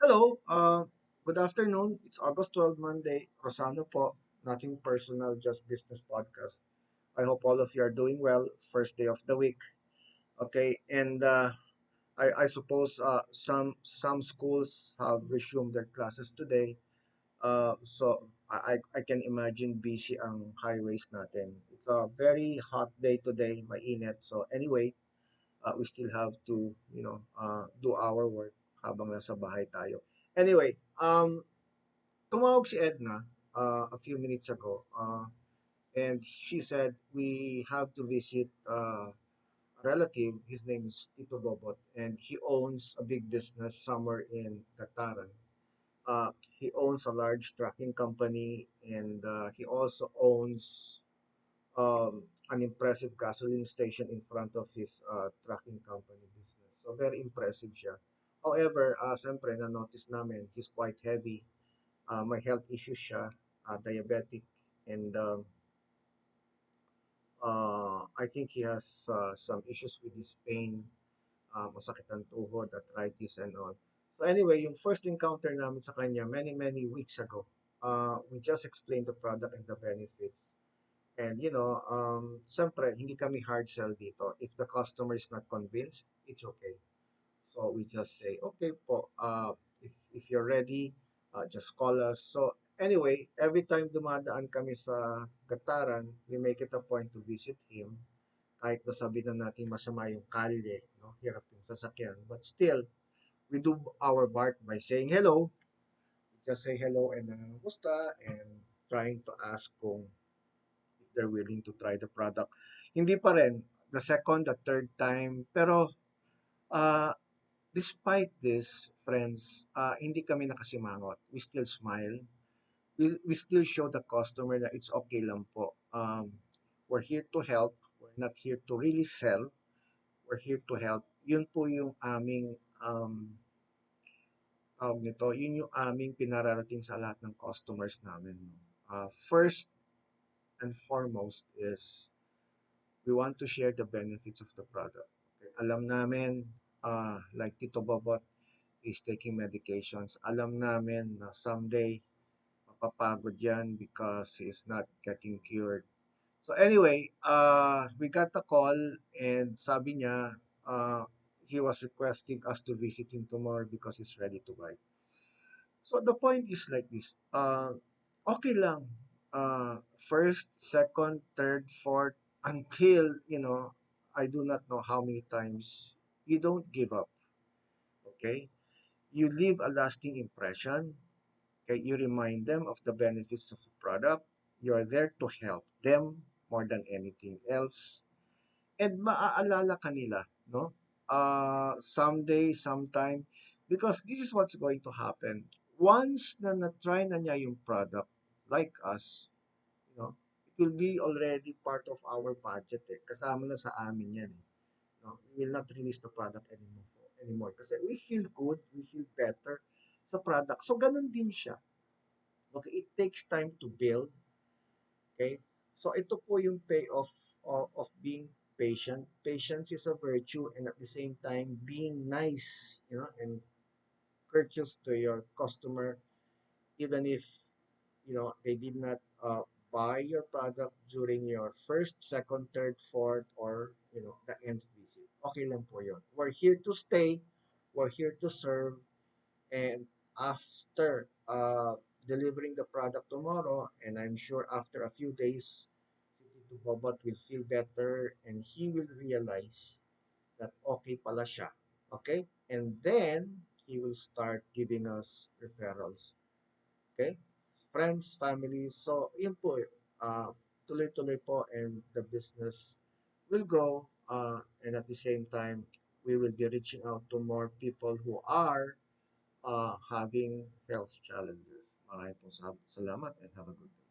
Hello, good afternoon. It's August 12, Monday. Rosano po. Nothing personal, just business podcast. I hope all of you are doing well. First day of the week. Okay, and I suppose some schools have resumed their classes today. So I can imagine busy ang highways natin. It's a very hot day today, mainit. So anyway, we still have to, do our work habang nasa bahay tayo. Anyway, tumawag si Edna a few minutes ago, and she said we have to visit a relative. His name is Tito Bobot, and he owns a big business somewhere in Gataran. He owns a large trucking company, and he also owns an impressive gasoline station in front of his trucking company business. So very impressive siya. However, siyempre na-notice namin he's quite heavy. May health issues siya, diabetic, and I think he has some issues with his pain, masakit ang tuhod, arthritis, and all. So anyway, yung first encounter namin sa kanya many weeks ago, we just explained the product and the benefits. And siyempre, hindi kami hard sell dito. If the customer is not convinced, it's okay. So we just say, okay po, if you're ready, just call us. So anyway, every time dumadaan kami sa Gataran, we make it a point to visit him. Kahit nasabi na natin masama yung kalye, no? Hirap yung sasakyan. But still, we do our part by saying hello. Just say hello and gusta and trying to ask kung if they're willing to try the product. Hindi pa rin, the second, the third time. Pero uh, despite this, friends, hindi kami nakasimangot. We still smile. We still show the customer that it's okay lang po. We're here to help. We're not here to really sell. We're here to help. Yun po yung aming tawag nito, yun yung aming pinararating sa lahat ng customers namin. No? First and foremost is we want to share the benefits of the product. Okay? Alam namin, like Tito Bobot is taking medications. Alam namin na someday mapapagod yan because he is not getting cured. So anyway, we got a call and sabi niya, he was requesting us to visit him tomorrow because he's ready to buy. So the point is like this, okay lang, first, second, third, fourth, until, I do not know how many times, you don't give up, okay? You leave a lasting impression, okay? You remind them of the benefits of the product. You are there to help them more than anything else. And maaalala ka nila, no? Someday, sometime, because this is what's going to happen. Once na na-try na niya yung product, like us, it will be already part of our budget eh. Kasama na sa amin yan eh. No? We will not release the product anymore. Kasi we feel good, we feel better sa product. So, ganun din siya. Okay, it takes time to build. Okay? So, ito po yung payoff of being patient. Patience is a virtue and at the same time, being nice, and courteous to your customer, even if, they did not buy your product during your first, second, third, fourth, or, the end visit. Okay lang po yun. We're here to stay. We're here to serve. And after delivering the product tomorrow, and I'm sure after a few days, si Tito Bobot will feel better and he will realize that okay pala siya. Okay? And then, he will start giving us referrals. Okay? Friends, families. So, yun po. Tuloy-tuloy po and the business will grow. And at the same time, we will be reaching out to more people who are having health challenges. Maraming po salamat and have a good day.